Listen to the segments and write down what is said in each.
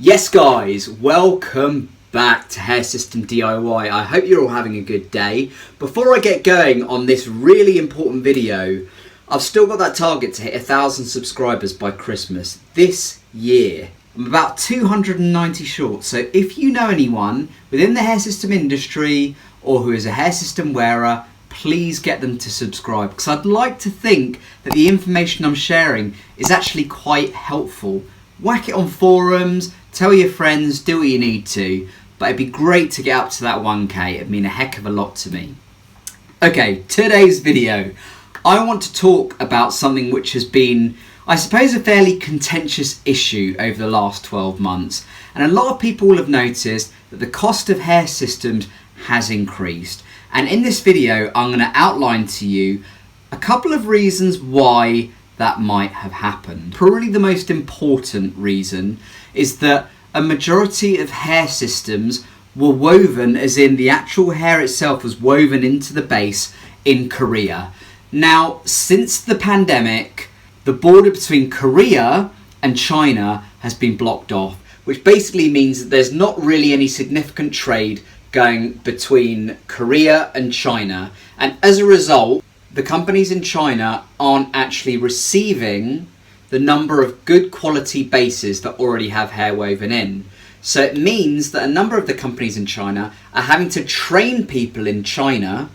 Yes guys, welcome back to Hair System DIY. I hope you're all having a good day. Before I get going on this really important video, I've still got that target to hit 1,000 subscribers by Christmas this year. I'm about 290 short, so if you know anyone within the hair system industry or who is a hair system wearer, please get them to subscribe, because I'd like to think that the information I'm sharing is actually quite helpful. Whack it on forums, tell your friends, do what you need to, but it'd be great to get up to that 1K. It'd mean a heck of a lot to me. Okay, today's video, I want to talk about something which has been, I suppose, a fairly contentious issue over the last 12 months. And a lot of people will have noticed that the cost of hair systems has increased. And in this video, I'm going to outline to you a couple of reasons why that might have happened. Probably the most important reason is that a majority of hair systems were woven, as in the actual hair itself was woven into the base, in Korea. Now, since the pandemic, the border between Korea and China has been blocked off, which basically means that there's not really any significant trade going between Korea and China. And as a result, the companies in China aren't actually receiving the number of good quality bases that already have hair woven in. So it means that a number of the companies in China are having to train people in China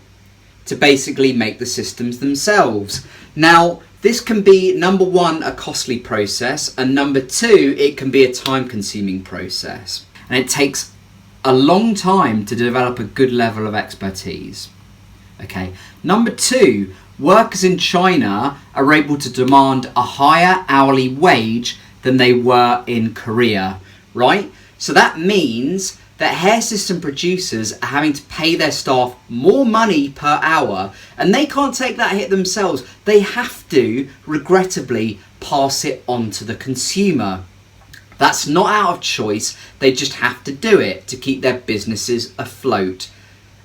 to basically make the systems themselves. Now, this can be, number one, a costly process, and number two, it can be a time-consuming process. And it takes a long time to develop a good level of expertise. Okay. Number two, workers in China are able to demand a higher hourly wage than they were in Korea, right? So that means that hair system producers are having to pay their staff more money per hour, and they can't take that hit themselves. They have to, regrettably, pass it on to the consumer. That's not out of choice, they just have to do it to keep their businesses afloat.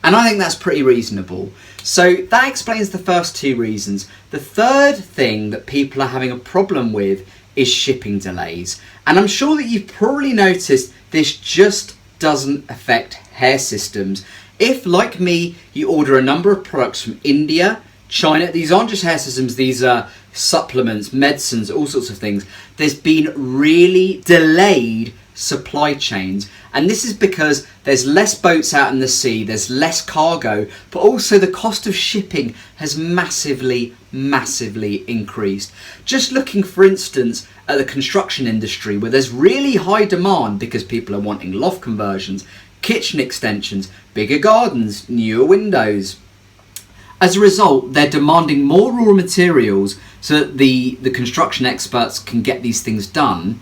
And I think that's pretty reasonable. So that explains the first two reasons. The third thing that people are having a problem with is shipping delays. And I'm sure that you've probably noticed this just doesn't affect hair systems. If, like me, you order a number of products from India, China, these aren't just hair systems, these are supplements, medicines, all sorts of things. There's been really delayed supply chains, and this is because there's less boats out in the sea, there's less cargo, but also the cost of shipping has massively increased. Just looking, for instance, at the construction industry, where there's really high demand because people are wanting loft conversions, kitchen extensions, bigger gardens, newer windows. As a result, they're demanding more raw materials so that the construction experts can get these things done,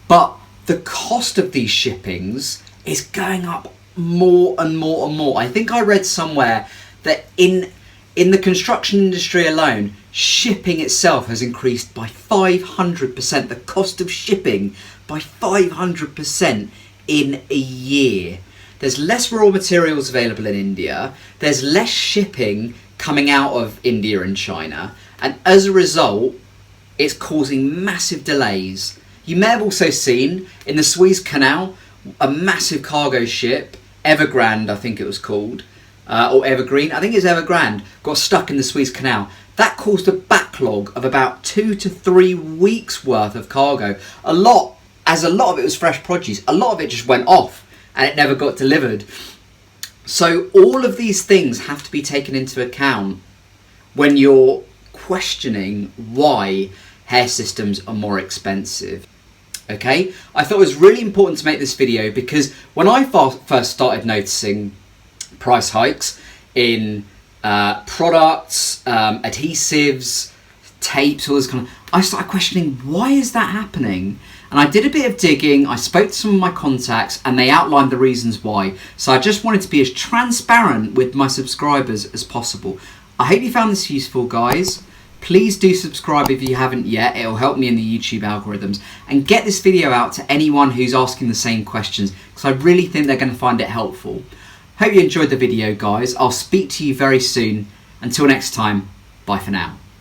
but the cost of these shippings is going up more and more and more. I think I read somewhere that in the construction industry alone, shipping itself has increased by 500%. The cost of shipping by 500% in a year. There's less raw materials available in India. There's less shipping coming out of India and China. And as a result, it's causing massive delays. You may have also seen in the Suez Canal a massive cargo ship, Evergrande I think it was called, or Evergreen, I think it's Evergrande, got stuck in the Suez Canal. That caused a backlog of about 2 to 3 weeks worth of cargo. A lot of it was fresh produce, a lot of it just went off and it never got delivered. So all of these things have to be taken into account when you're questioning why hair systems are more expensive. Okay, I thought it was really important to make this video because when I first started noticing price hikes in products, adhesives, tapes, all this kind of, I started questioning, why is that happening? And I did a bit of digging, I spoke to some of my contacts, and they outlined the reasons why. So I just wanted to be as transparent with my subscribers as possible. I hope you found this useful, guys. Please do subscribe if you haven't yet, it'll help me in the YouTube algorithms, and get this video out to anyone who's asking the same questions, because I really think they're going to find it helpful. Hope you enjoyed the video, guys. I'll speak to you very soon. Until next time, bye for now.